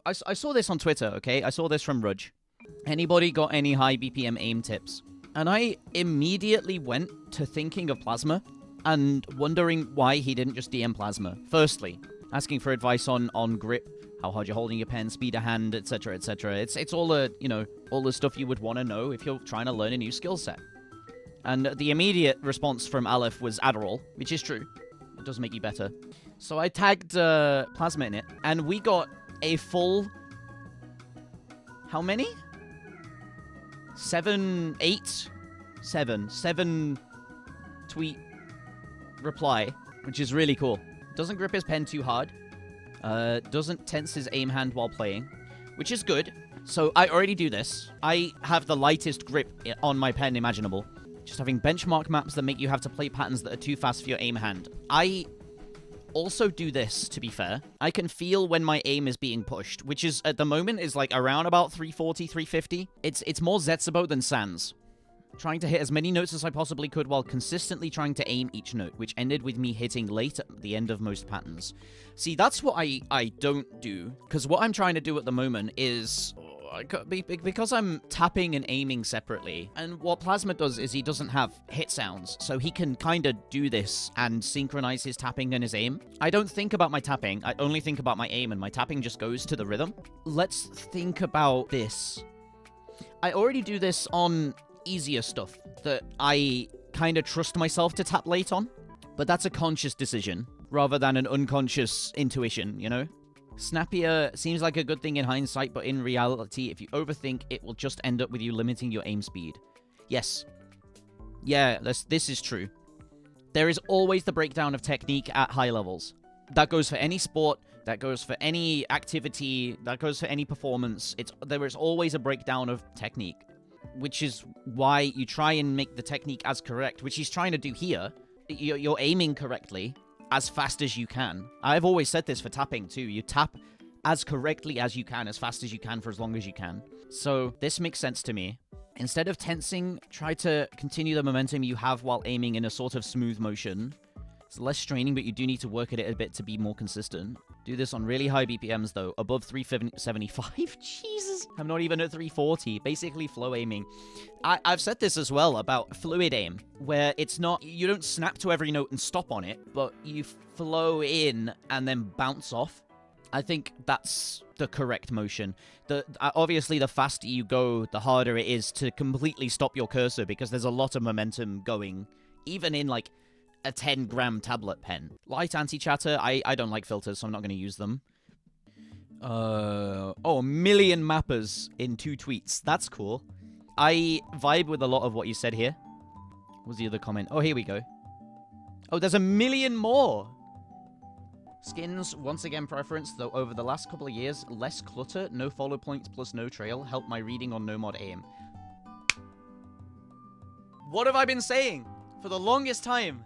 I saw this on Twitter, okay? I saw this from Rudge. Anybody got any high BPM aim tips? And I immediately went to thinking of Plasma and wondering why he didn't just DM Plasma. Firstly, asking for advice on grip, how hard you're holding your pen, speed of hand, etc., etc. It's all the, all the stuff you would want to know if you're trying to learn a new skill set. And the immediate response from Aleph was Adderall, which is true. It does make you better. So I tagged Plasma in it, and we got a full... How many? 7 tweet reply, which is really cool. Doesn't grip his pen too hard. Doesn't tense his aim hand while playing, which is good. So I already do this. I have the lightest grip on my pen imaginable. Just having benchmark maps that make you have to play patterns that are too fast for your aim hand. I also do this, to be fair. I can feel when my aim is being pushed, which is, at the moment, is like around about 340, 350. It's more Zetsubou than Sans. Trying to hit as many notes as I possibly could while consistently trying to aim each note, which ended with me hitting late at the end of most patterns. See, that's what I don't do, because what I'm trying to do at the moment is... Because I'm tapping and aiming separately, and what Plasma does is he doesn't have hit sounds, so he can kind of do this and synchronize his tapping and his aim. I don't think about my tapping, I only think about my aim, and my tapping just goes to the rhythm. Let's think about this. I already do this on easier stuff that I kind of trust myself to tap late on, but that's a conscious decision rather than an unconscious intuition, you know? Snappier seems like a good thing in hindsight, but in reality, if you overthink, it will just end up with you limiting your aim speed. Yes. Yeah, this is true. There is always the breakdown of technique at high levels. That goes for any sport, that goes for any activity, that goes for any performance. There is always a breakdown of technique, which is why you try and make the technique as correct, which he's trying to do here. You're aiming correctly as fast as you can. I've always said this for tapping too. You tap as correctly as you can, as fast as you can, for as long as you can. So this makes sense to me. Instead of tensing, try to continue the momentum you have while aiming in a sort of smooth motion. It's less straining, but you do need to work at it a bit to be more consistent. Do this on really high BPMs though, above 375. Jesus, I'm not even at 340. Basically flow aiming. I've said this as well about fluid aim, where it's not, you don't snap to every note and stop on it, but you flow in and then bounce off. I think that's the correct motion. Obviously, the faster you go, the harder it is to completely stop your cursor, because there's a lot of momentum going, even in like a 10-gram tablet pen. Light anti-chatter, I don't like filters, so I'm not going to use them. Oh, 1 million mappers in 2 tweets. That's cool. I vibe with a lot of what you said here. What was the other comment? Oh, here we go. Oh, there's 1 million more! Skins, once again preference, though over the last couple of years, less clutter, no follow points plus no trail, helped my reading on no mod aim. What have I been saying for the longest time?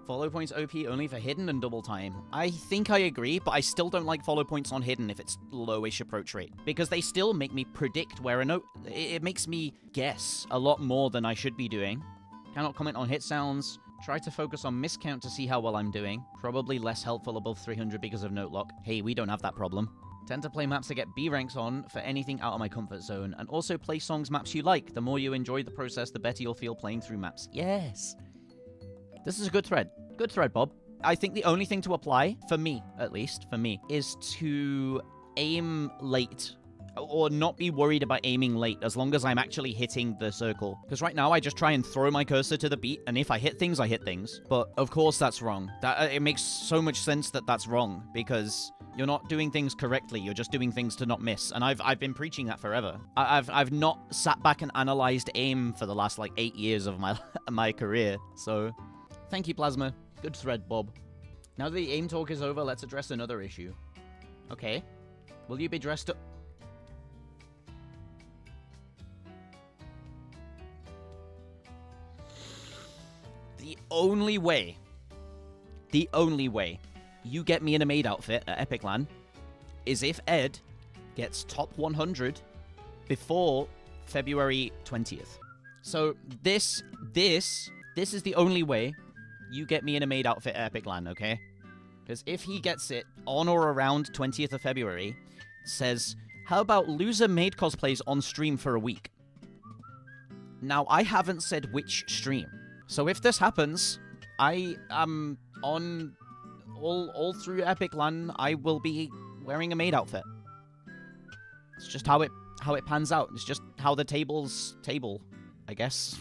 Follow points OP only for hidden and double time. I think I agree, but I still don't like follow points on hidden if it's lowish approach rate, because they still make me predict where a note... It makes me guess a lot more than I should be doing. Cannot comment on hit sounds. Try to focus on miscount to see how well I'm doing. Probably less helpful above 300 because of note lock. Hey, we don't have that problem. Tend to play maps to get B ranks on for anything out of my comfort zone, and also play songs maps you like. The more you enjoy the process, the better you'll feel playing through maps. Yes! This is a good thread. Good thread, Bob. I think the only thing to apply, for me, at least, for me, is to aim late. Or not be worried about aiming late, as long as I'm actually hitting the circle. Because right now, I just try and throw my cursor to the beat, and if I hit things, I hit things. But, of course, that's wrong. It makes so much sense that that's wrong, because you're not doing things correctly, you're just doing things to not miss. And I've been preaching that forever. I've not sat back and analyzed aim for the last, like, 8 years of my career, so... Thank you, Plasma. Good thread, Bob. Now that the aim talk is over, let's address another issue. Okay. Will you be dressed up... The only way you get me in a maid outfit at Epic LAN is if Ed gets top 100 before February 20th. So this is the only way you get me in a maid outfit at Epic LAN, okay? Because if he gets it on or around 20th of February, says, how about loser maid cosplays on stream for a week? Now, I haven't said which stream. So if this happens, I am on all through Epic LAN, I will be wearing a maid outfit. It's just how it pans out. It's just how the tables table, I guess.